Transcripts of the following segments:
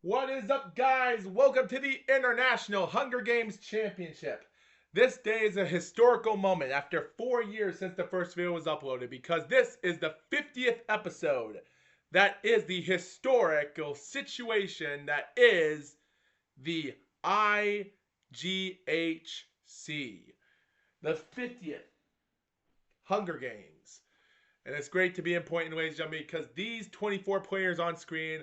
What is up, guys? Welcome to the International Hunger Games Championship. This day is a historical moment after 4 years since the first video was uploaded because this is the 50th episode. That is the historical situation that is the IGHC, the 50th Hunger Games. And it's great to be in point in ways, Jumpy, because these 24 players on screen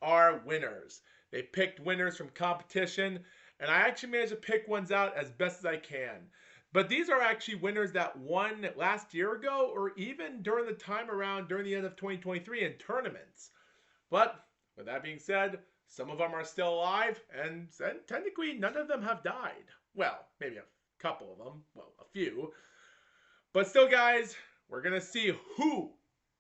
are winners. They picked winners from competition, and I actually managed to pick ones out as best as I can. But these are actually winners that won last year ago, or even during the time around during the end of 2023 in tournaments. But with that being said, some of them are still alive, and technically none of them have died. Well, maybe a couple of them, well, a few. But still, guys, we're going to see who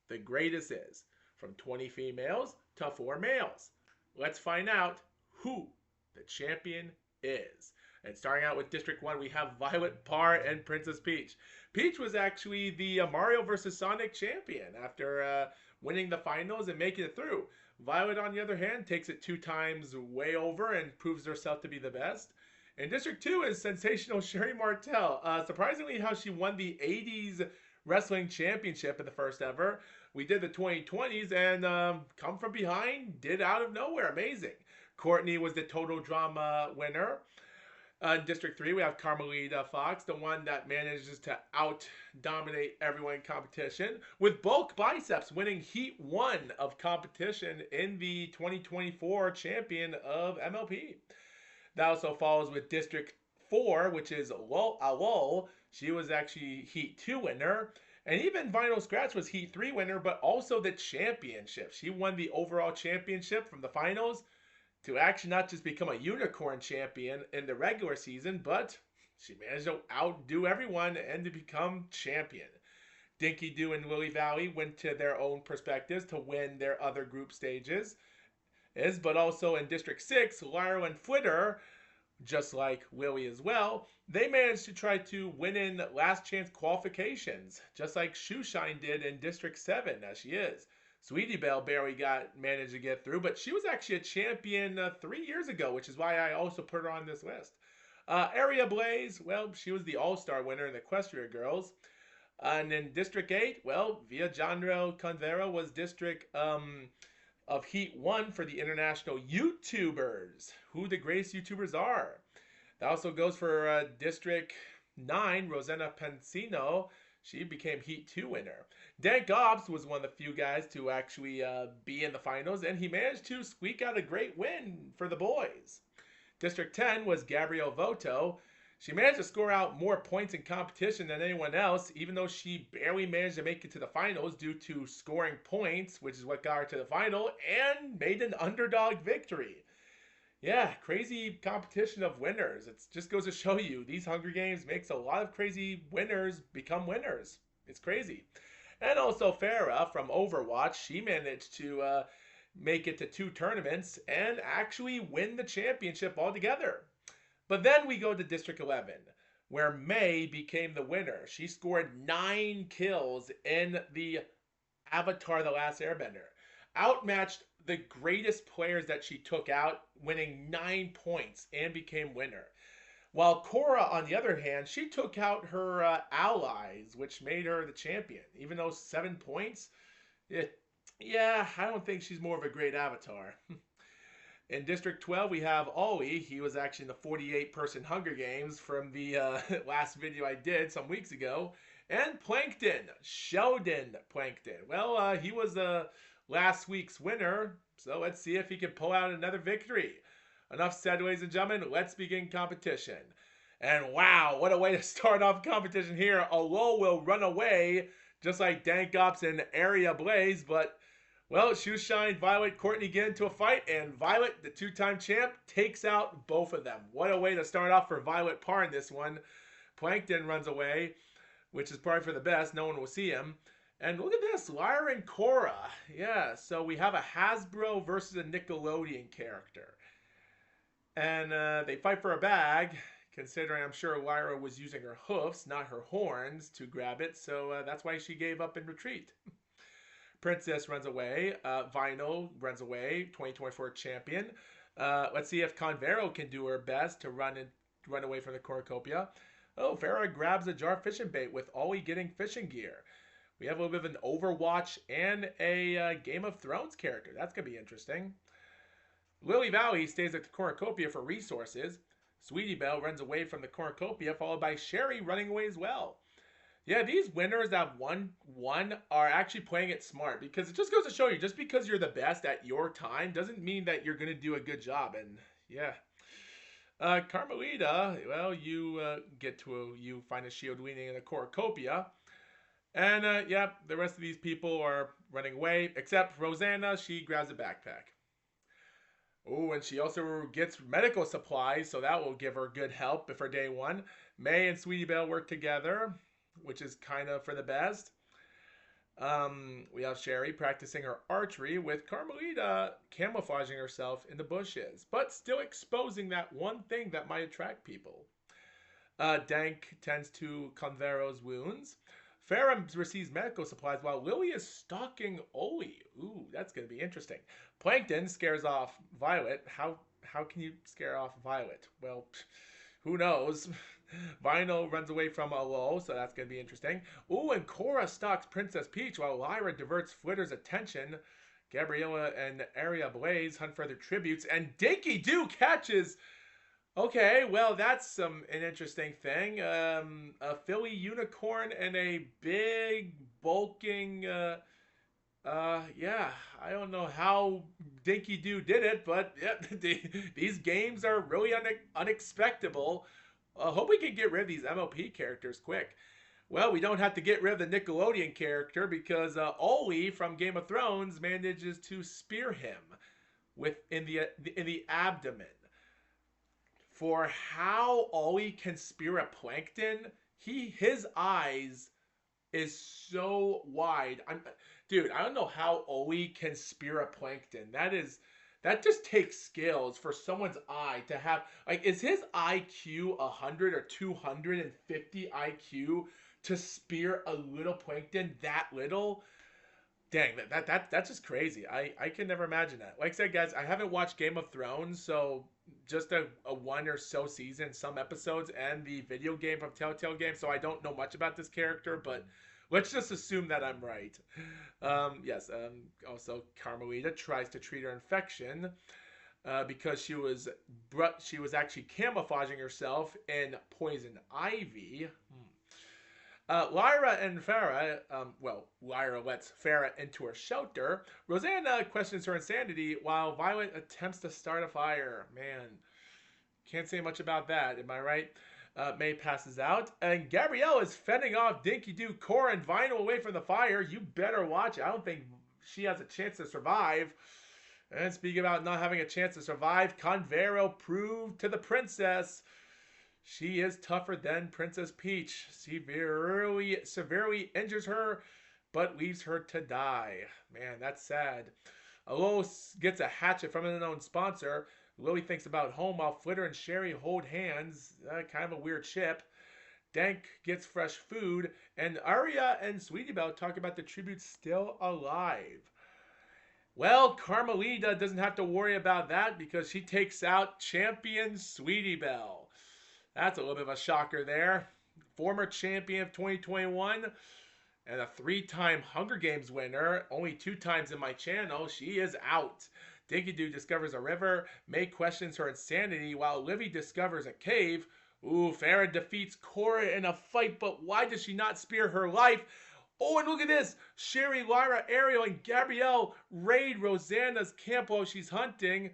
the greatest is from 20 females to 4 males. Let's find out who the champion is. And starting out with District 1, we have Violet Parr and Princess Peach. Peach was actually the Mario vs. Sonic champion after winning the finals and making it through. Violet, on the other hand, takes it 2 times way over and proves herself to be the best. In District 2 is sensational Sherry Martel. Surprisingly, how she won the 80s wrestling championship in the first ever. We did the 2020s and come from behind, did out of nowhere. Amazing. Courtney was the total drama winner. In District 3, we have Carmelita Fox, the one that manages to out-dominate everyone in competition, with Bulk Biceps winning Heat 1 of competition in the 2024 champion of MLP. That also follows with District 4, which is Awol. She was actually Heat 2 winner. And even Vinyl Scratch was Heat 3 winner, but also the championship. She won the overall championship from the finals to actually not just become a unicorn champion in the regular season, but she managed to outdo everyone and to become champion. Dinky Doo and Lily Valley went to their own perspectives to win their other group stages. But also in District 6, Lyra and Flitter, just like Lily as well, they managed to try to win in last chance qualifications, just like Shoeshine did in District 7, as she is. Sweetie Belle barely managed to get through, but she was actually a champion 3 years ago, which is why I also put her on this list. Aria Blaze, well, she was the All-Star winner in the Equestria Girls. And in District 8, well, Villajanro Convera was District of Heat 1 for the international YouTubers, who the greatest YouTubers are. That also goes for District 9, Rosanna Pansino. She became Heat 2 winner. Dan Gobbs was one of the few guys to actually be in the finals, and he managed to squeak out a great win for the boys. District 10 was Gabrielle Voto. She managed to score out more points in competition than anyone else, even though she barely managed to make it to the finals due to scoring points, which is what got her to the final, and made an underdog victory. Yeah, crazy competition of winners. It just goes to show you, these Hunger Games makes a lot of crazy winners become winners. It's crazy. And also Farah from Overwatch, she managed to make it to 2 tournaments and actually win the championship altogether. But then we go to District 11, where May became the winner. She scored 9 kills in the Avatar The Last Airbender. Outmatched the greatest players that she took out, winning 9 points and became winner. While Cora, on the other hand, she took out her allies, which made her the champion. Even though 7 points, yeah, I don't think she's more of a great avatar. In District 12, we have Ollie. He was actually in the 48-person Hunger Games from the last video I did some weeks ago. And Plankton, Sheldon Plankton. Well, he was last week's winner, so let's see if he can pull out another victory. Enough said, ladies and gentlemen. Let's begin competition. And wow, what a way to start off competition here. Alo will run away, just like Dank Ops and Aria Blaze, but well, Shoeshine, Violet, Courtney get into a fight, and Violet, the 2-time champ, takes out both of them. What a way to start off for Violet Parr in this one. Plankton runs away, which is probably for the best. No one will see him. And look at this, Lyra and Cora. Yeah, so we have a Hasbro versus a Nickelodeon character. And they fight for a bag, considering I'm sure Lyra was using her hoofs, not her horns, to grab it. So that's why she gave up and retreat. Princess runs away. Vinyl runs away. 2024 champion. Let's see if Convero can do her best to run away from the cornucopia. Oh, Farah grabs a jar of fishing bait with Ollie getting fishing gear. We have a little bit of an Overwatch and a Game of Thrones character. That's going to be interesting. Lily Valley stays at the cornucopia for resources. Sweetie Belle runs away from the cornucopia, followed by Sherry running away as well. Yeah, these winners that won are actually playing it smart, because it just goes to show you, just because you're the best at your time doesn't mean that you're going to do a good job. And yeah. Carmelita, well, you you find a shield leaning in a cornucopia. And yeah, the rest of these people are running away, except Rosanna. She grabs a backpack. Oh, and she also gets medical supplies, so that will give her good help for day one. May and Sweetie Belle work together, which is kind of for the best. We have Sherry practicing her archery, with Carmelita camouflaging herself in the bushes, but still exposing that one thing that might attract people. Dank tends to Convero's wounds. Farah receives medical supplies while Lily is stalking Oli. Ooh, that's going to be interesting. Plankton scares off Violet. How can you scare off Violet? Well, who knows? Vinyl runs away from Alo, so that's going to be interesting. Ooh, and Cora stalks Princess Peach while Lyra diverts Flitter's attention. Gabriella and Aria Blaze hunt for their tributes, and Dinky Doo catches... Okay, well, that's an interesting thing. A Philly unicorn and a big, bulking, yeah, I don't know how Dinky Doo did it, but yeah, these games are really unexpected. Hope we can get rid of these MLP characters quick. Well, we don't have to get rid of the Nickelodeon character, because Ollie from Game of Thrones manages to spear him in the abdomen. For how Ollie can spear a plankton, his eyes is so wide. Dude, I don't know how Ollie can spear a plankton. That just takes skills for someone's eye to have. Like, is his IQ 100 or 250 IQ to spear a little plankton that little? Dang, that's just crazy. I can never imagine that. Like I said, guys, I haven't watched Game of Thrones, so just a one or so season, some episodes, and the video game from Telltale Games, so I don't know much about this character, but let's just assume that I'm right. Yes, also Carmelita tries to treat her infection because she was actually camouflaging herself in poison ivy. Lyra and Farah, Lyra lets Farah into her shelter. Rosanna questions her insanity while Violet attempts to start a fire. Man, can't say much about that, am I right? May passes out, and Gabrielle is fending off Dinky Doo, Cora, and Vinyl away from the fire. You better watch it. I don't think she has a chance to survive. And speaking about not having a chance to survive, Convero proved to the princess she is tougher than Princess Peach. Severely injures her, but leaves her to die. Man, that's sad. Alo gets a hatchet from an unknown sponsor. Lily thinks about home while Flitter and Sherry hold hands. Kind of a weird ship. Dank gets fresh food. And Aria and Sweetie Belle talk about the tribute still alive. Well, Carmelita doesn't have to worry about that, because she takes out champion Sweetie Belle. That's a little bit of a shocker there. Former champion of 2021 and a 3-time Hunger Games winner, only 2 times in my channel. She is out. Dinky Doo discovers a river. May questions her insanity while Livy discovers a cave. Ooh, Farah defeats Cora in a fight, but why does she not spare her life? Oh, and look at this. Sherry, Lyra, Ariel, and Gabrielle raid Rosanna's camp while she's hunting.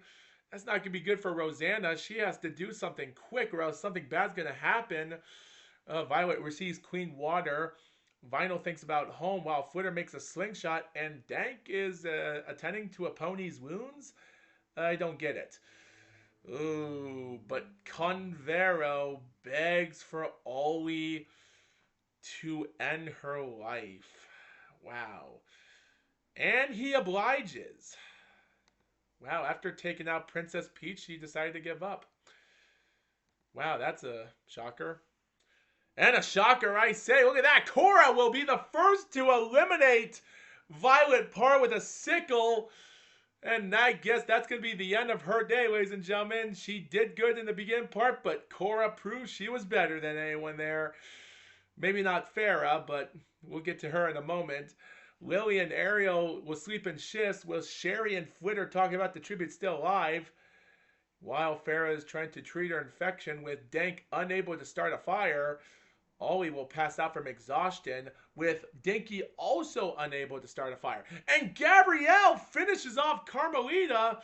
That's not going to be good for Rosanna. She has to do something quick, or else something bad's going to happen. Violet receives clean water. Vinyl thinks about home while Flitter makes a slingshot, and Dank is attending to a pony's wounds. I don't get it. Ooh, but Convero begs for Ollie to end her life. Wow. And he obliges. Wow, after taking out Princess Peach, she decided to give up. Wow, that's a shocker. And a shocker, I say. Look at that. Cora will be the first to eliminate Violet Parr with a sickle. And I guess that's going to be the end of her day, ladies and gentlemen. She did good in the beginning part, but Cora proved she was better than anyone there. Maybe not Farah, but we'll get to her in a moment. Lily and Ariel will sleep in shifts, with Sherry and Flitter talking about the tribute still alive, while Farah is trying to treat her infection, with Dank unable to start a fire. Ollie will pass out from exhaustion, with Dinky also unable to start a fire. And Gabrielle finishes off Carmelita.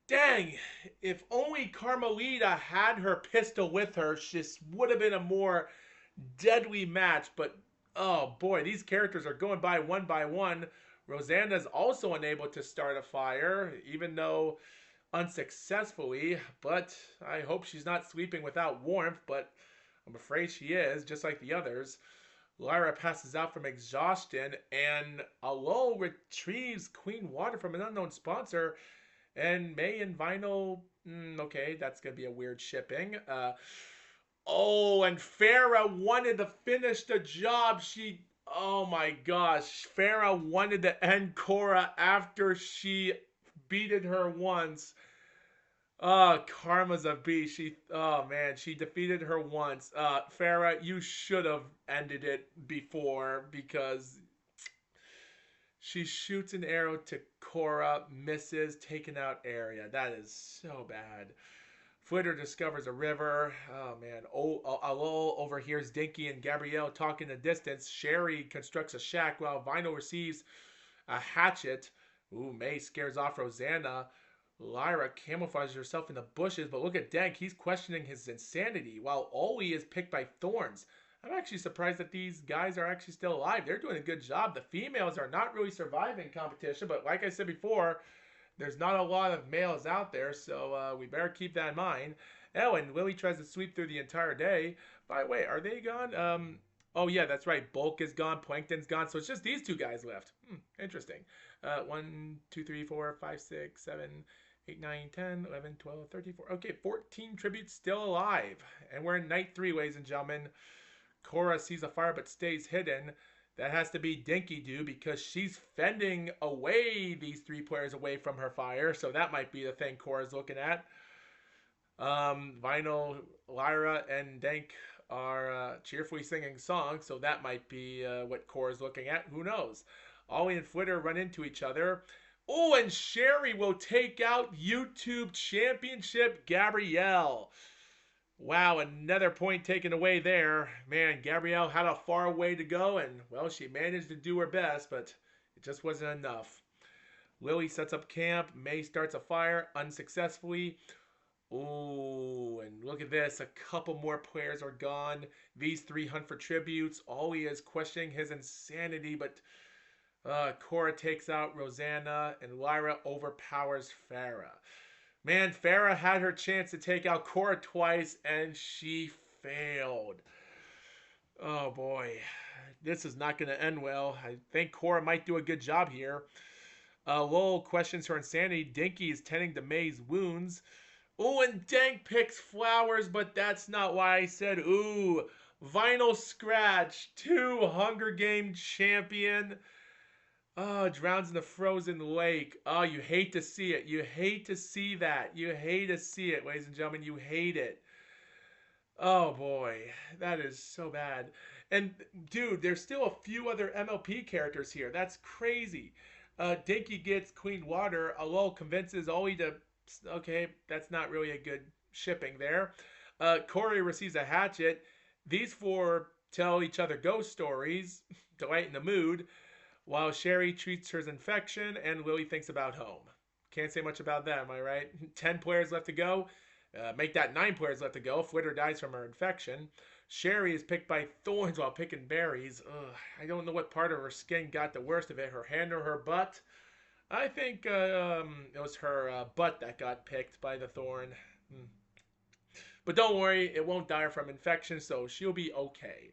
Dang, if only Carmelita had her pistol with her, this would have been a more deadly match. But oh boy, these characters are going by one. Rosanna's also unable to start a fire, even though unsuccessfully. But I hope she's not sleeping without warmth, but I'm afraid she is, just like the others. Lyra passes out from exhaustion, and Alo retrieves Queen Water from an unknown sponsor. And May and Vinyl, okay, that's going to be a weird shipping. Oh, and Farah wanted to finish the job. Oh my gosh. Farah wanted to end Cora after she beated her once. Oh, Karma's a beast. Oh man, she defeated her once. Farah, you should have ended it before, because she shoots an arrow to Cora, misses, taking out area. That is so bad. Flitter discovers a river. Oh man. Alol overhears Dinky and Gabrielle talk in the distance. Sherry constructs a shack while Vinyl receives a hatchet. Ooh, May scares off Rosanna. Lyra camouflages herself in the bushes, but look at Dank. He's questioning his insanity, while Ollie is picked by thorns. I'm actually surprised that these guys are actually still alive. They're doing a good job. The females are not really surviving competition, but like I said before, there's not a lot of males out there, so we better keep that in mind. Oh, and Lily tries to sweep through the entire day. By the way, are they gone? Oh yeah, that's right. Bulk is gone. Plankton's gone. So it's just these two guys left. Interesting. 1, 2, 3, 4, 5, 6, 7, 8, 9, 10, 11, 12, 13, 14. Okay, 14 tributes still alive. And we're in night 3, ladies and gentlemen. Cora sees a fire but stays hidden. That has to be Dinky Doo, because she's fending away these 3 players away from her fire. So that might be the thing Cora's looking at. Vinyl, Lyra, and Dank are cheerfully singing songs. So that might be what Cora's looking at. Who knows? Ollie and Flitter run into each other. Oh, and Sherry will take out YouTube Championship Gabrielle. Wow, another point taken away there. Man, Gabrielle had a far way to go, and, well, she managed to do her best, but it just wasn't enough. Lily sets up camp. May starts a fire unsuccessfully. Ooh, and look at this. A couple more players are gone. These 3 hunt for tributes. Ollie is questioning his insanity, but Cora takes out Rosanna, and Lyra overpowers Farah. Man, Farah had her chance to take out Cora twice, and she failed. Oh boy, this is not going to end well. I think Cora might do a good job here. Lowell questions her insanity. Dinky is tending to May's wounds. Oh, and Dank picks flowers, but that's not why I said ooh. Vinyl Scratch, 2 Hunger Game champion. Oh, drowns in the frozen lake. Oh, you hate to see it. You hate to see that. You hate to see it, ladies and gentlemen. You hate it. Oh, boy. That is so bad. And, dude, there's still a few other MLP characters here. That's crazy. Dinky gets Queen Water. Alol convinces Ollie to... Okay, that's not really a good shipping there. Corey receives a hatchet. These 4 tell each other ghost stories to lighten the mood, while Sherry treats her infection and Lily thinks about home. Can't say much about that, am I right? 10 players left to go. Make that 9 players left to go. Flitter dies from her infection. Sherry is picked by thorns while picking berries. Ugh, I don't know what part of her skin got the worst of it, her hand or her butt. I think it was her butt that got picked by the thorn. But don't worry, it won't die from infection, so she'll be okay.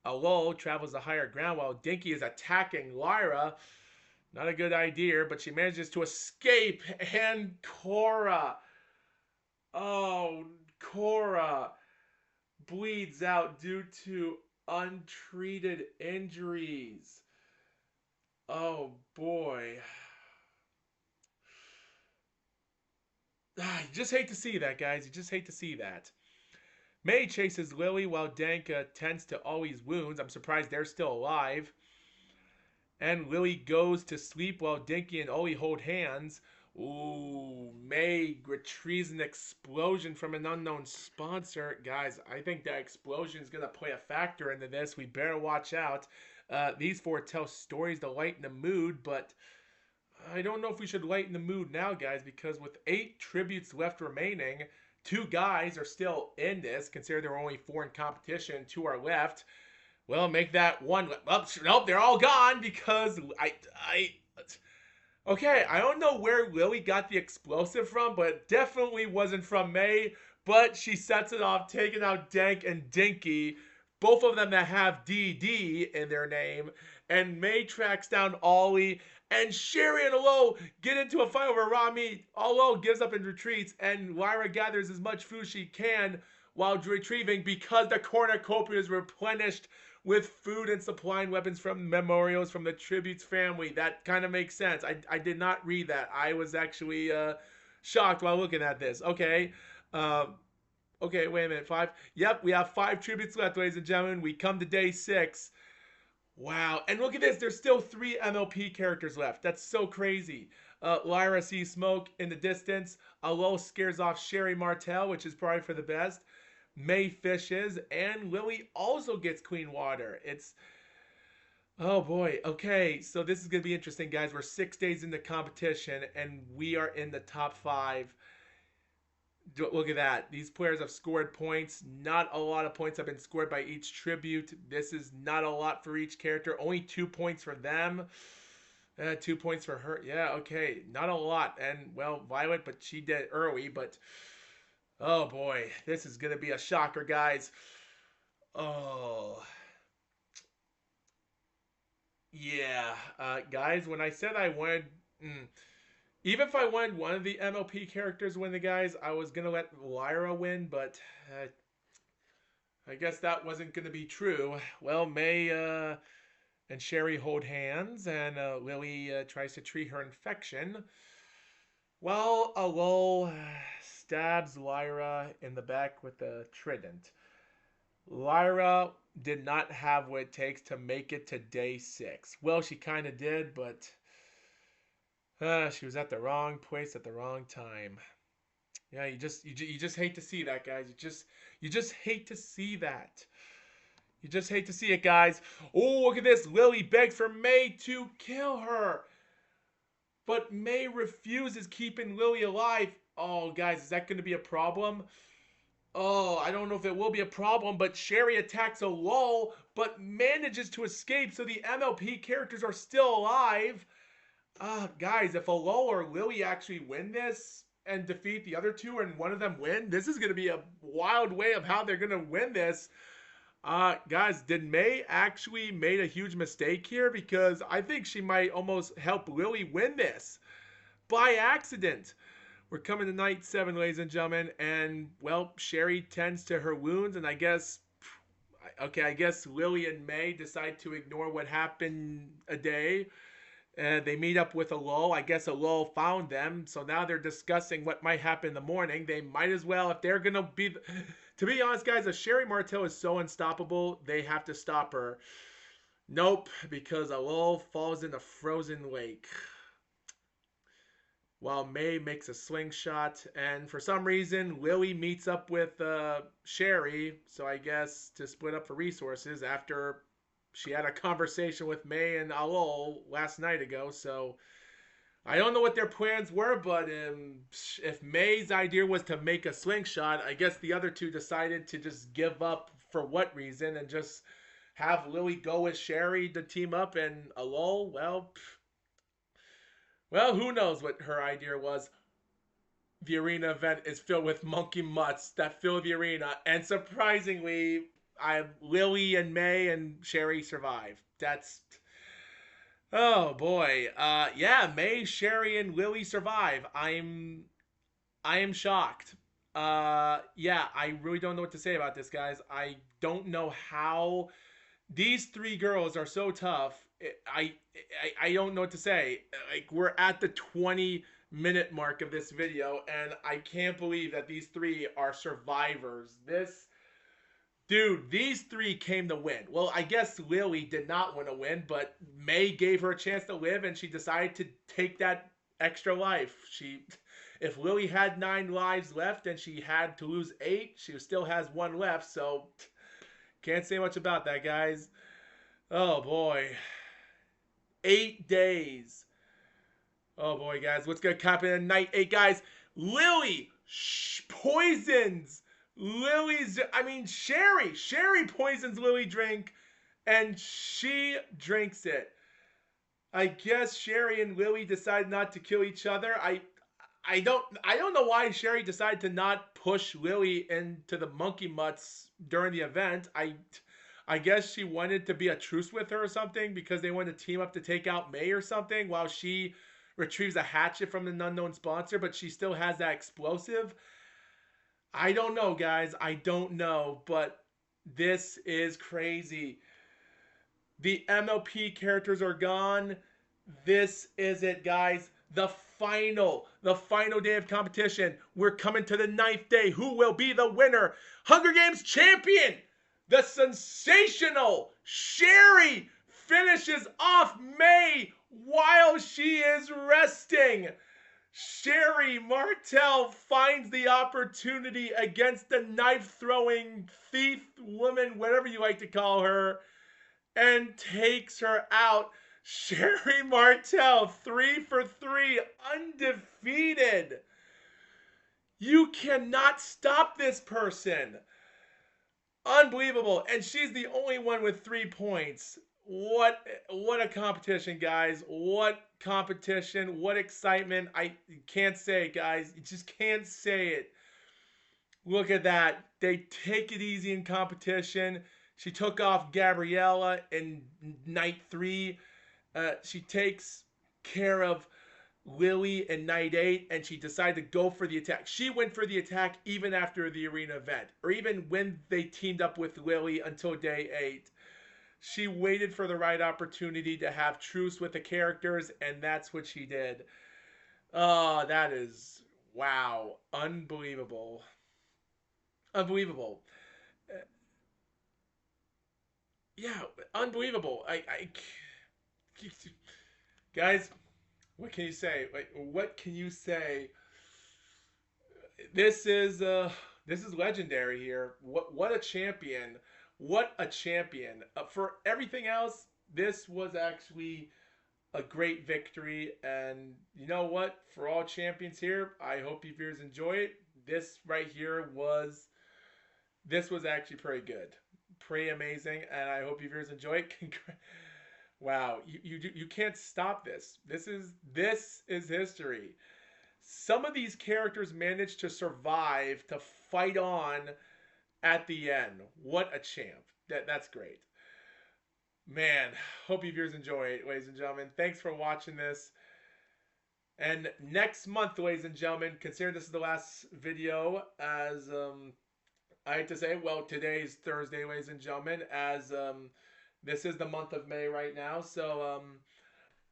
Alol travels to higher ground while Dinky is attacking Lyra. Not a good idea, but she manages to escape. And Cora, oh, Cora bleeds out due to untreated injuries. Oh boy. You just hate to see that, guys. You just hate to see that. May chases Lily while Danka tends to Ollie's wounds. I'm surprised they're still alive. And Lily goes to sleep while Dinky and Ollie hold hands. Ooh, May retrieves an explosion from an unknown sponsor. Guys, I think that explosion is going to play a factor into this. We better watch out. These four tell stories to lighten the mood, but I don't know if we should lighten the mood now, guys, because with 8 tributes left remaining, 2 guys are still in this. Consider there are only 4 in competition, 2 are left. Well, make that one. Oh, nope, they're all gone because Okay, I don't know where Lily got the explosive from, but it definitely wasn't from May. But she sets it off, taking out Dank and Dinky, both of them that have DD in their name. And May tracks down Ollie, and Sherry and Alo get into a fight over raw meat. Alo gives up and retreats, and Lyra gathers as much food she can while retrieving because the cornucopia is replenished with food and supplying weapons from memorials from the Tribute's family. That kind of makes sense. I did not read that. I was actually shocked while looking at this. Okay. Okay, wait a minute. 5. Yep, we have 5 tributes left, ladies and gentlemen. We come to day 6. Wow. And look at this. There's still 3 MLP characters left. That's so crazy. Lyra sees smoke in the distance. Alo scares off Sherry Martel, which is probably for the best. May fishes, and Lily also gets clean water. It's oh boy. Okay, so this is gonna be interesting, guys. We're 6 days into competition, and we are in the top 5. Look at that. These players have scored points. Not a lot of points have been scored by each tribute. This is not a lot for each character. Only 2 points for them. 2 points for her. Yeah, okay. Not a lot. And, well, Violet, but she did early. But, oh, boy. This is going to be a shocker, guys. Oh. Yeah. Guys, when I said I wanted... even if I wanted one of the MLP characters to win the guys, I was going to let Lyra win, but I guess that wasn't going to be true. Well, May and Sherry hold hands, and Lily tries to treat her infection. Well, Alol stabs Lyra in the back with a trident. Lyra did not have what it takes to make it to day 6. Well, she kind of did, but she was at the wrong place at the wrong time. Yeah, you just hate to see that, guys. You just hate to see that. You just hate to see it, guys. Oh, look at this. Lily begs for May to kill her. But May refuses, keeping Lily alive. Oh, guys, is that going to be a problem? Oh, I don't know if it will be a problem, but Sherry attacks Alol, but manages to escape, so the MLP characters are still alive. Guys, if Alol or Lily actually win this and defeat the other 2 and one of them win, this is going to be a wild way of how they're going to win this. Guys, did May actually made a huge mistake here? Because I think she might almost help Lily win this by accident. We're coming to night 7, ladies and gentlemen, and, well, Sherry tends to her wounds, and I guess Lily and May decide to ignore what happened a day. They meet up with Alol. I guess Alol found them, so now they're discussing what might happen in the morning. They might as well, if they're going to be... To be honest, guys, if Sherry Martel is so unstoppable, they have to stop her. Nope, because Alol falls in a frozen lake. While May makes a slingshot, and for some reason, Lily meets up with Sherry, so I guess to split up for resources after she had a conversation with May and Alol last night ago, so I don't know what their plans were, but if May's idea was to make a slingshot, I guess the other 2 decided to just give up for what reason and just have Lily go with Sherry to team up, and Alol, well, who knows what her idea was. The arena event is filled with monkey mutts that fill the arena, and surprisingly, Lily and May and Sherry survive. That's... Oh boy. Yeah, May, Sherry, and Lily survive. I am shocked. Yeah, I really don't know what to say about this, guys. I don't know how these 3 girls are so tough, I don't know what to say. Like, we're at the 20-minute mark of this video, and I can't believe that these three are survivors. Dude, these three came to win. Well, I guess Lily did not want to win, but May gave her a chance to live, and she decided to take that extra life. If Lily had 9 lives left and she had to lose 8, she still has 1 left, so can't say much about that, guys. Oh boy. 8 days. Oh boy, guys. What's going to happen in night 8, guys? Lily poisons Sherry. Sherry poisons Lily drink, and she drinks it. I guess Sherry and Lily decide not to kill each other. I don't know why Sherry decided to not push Lily into the monkey mutts during the event. I guess she wanted to be a truce with her or something because they wanted to team up to take out May or something while she retrieves a hatchet from an unknown sponsor, but she still has that explosive. I don't know, guys. I don't know, but this is crazy. The MLP characters are gone. This is it, guys. The final day of competition. We're coming to the 9th day. Who will be the winner? Hunger Games champion, the sensational Sherry, finishes off May while she is resting. Sherry Martel finds the opportunity against the knife-throwing thief woman, whatever you like to call her, and takes her out. Sherry Martel, 3 for 3, undefeated. You cannot stop this person. Unbelievable. And she's the only one with 3 points. What a competition, guys. What competition. What excitement. I can't say it, guys. You just can't say it. Look at that. They take it easy in competition. She took off Gabriella in night 3. She takes care of Lily in night 8, and she decided to go for the attack. She went for the attack even after the arena event, or even when they teamed up with Lily until day 8. She waited for the right opportunity to have truce with the characters, and that's what she did. Oh, that is, wow, unbelievable. Unbelievable. Yeah, unbelievable. Guys, what can you say? Like, what can you say? This is legendary here. What a champion! What a champion! For everything else, this was actually a great victory. And you know what? For all champions here, I hope you viewers enjoy it. This right here was actually pretty good, pretty amazing, and I hope you viewers enjoy it. Wow, you can't stop this. This is history. Some of these characters managed to survive to fight on at the end. What a champ. That's great. Man, hope you viewers enjoy it, ladies and gentlemen. Thanks for watching this. And next month, ladies and gentlemen, consider this is the last video, as I hate to say, well, today's Thursday, ladies and gentlemen, as this is the month of May right now. So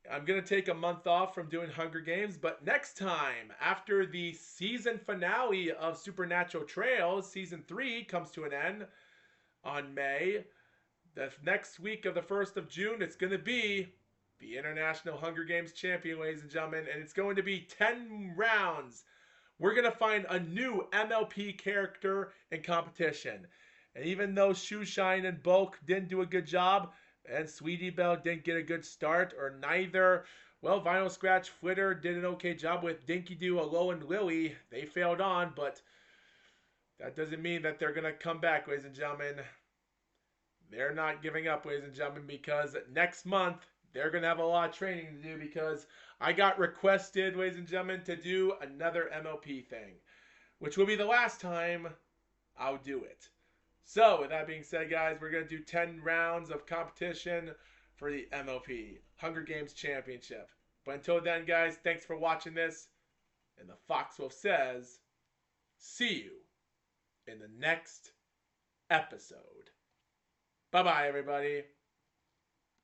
I'm going to take a month off from doing Hunger Games. But next time, after the season finale of Supernatural Trails, Season 3 comes to an end on May. The next week of the 1st of June, it's going to be the International Hunger Games Champion, ladies and gentlemen. And it's going to be 10 rounds. We're going to find a new MLP character in competition. And even though Shoeshine and Bulk didn't do a good job, and Sweetie Belle didn't get a good start, or neither, well, Vinyl Scratch Flitter did an okay job with Dinky Doo, Alo, and Lily. They failed on, but that doesn't mean that they're going to come back, ladies and gentlemen. They're not giving up, ladies and gentlemen, because next month, they're going to have a lot of training to do, because I got requested, ladies and gentlemen, to do another MLP thing, which will be the last time I'll do it. So, with that being said, guys, we're going to do 10 rounds of competition for the MLP Hunger Games Championship. But until then, guys, thanks for watching this. And the Foxwolf says, see you in the next episode. Bye-bye, everybody.